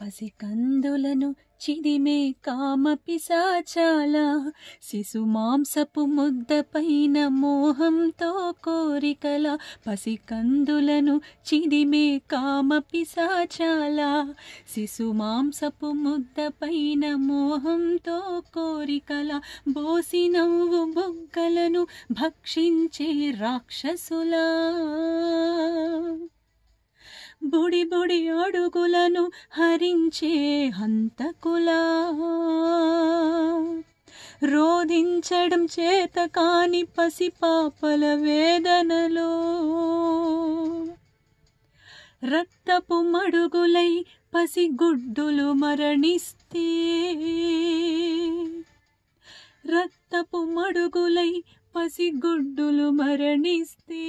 పసికందులను చిదిమే కామ పిశాచాల శిశుమాంసపు ముద్దపైన మోహంతో కోరికల పసికందులను చిదిమే కామ పిశాచాల శిశుమాంసపు ముద్దపైన మోహంతో కోరికల బోసి నవ్వు బొగ్గలను భక్షించే రాక్షసులా బుడి బుడి అడుగులను హరించే హంతకులా రోధించడం చేత కాని పసిపాపల వేదనలో రక్తపు మడుగులై పసిగుడ్డులు మరణిస్తే రక్తపు మడుగులై పసిగుడ్డులు మరణిస్తే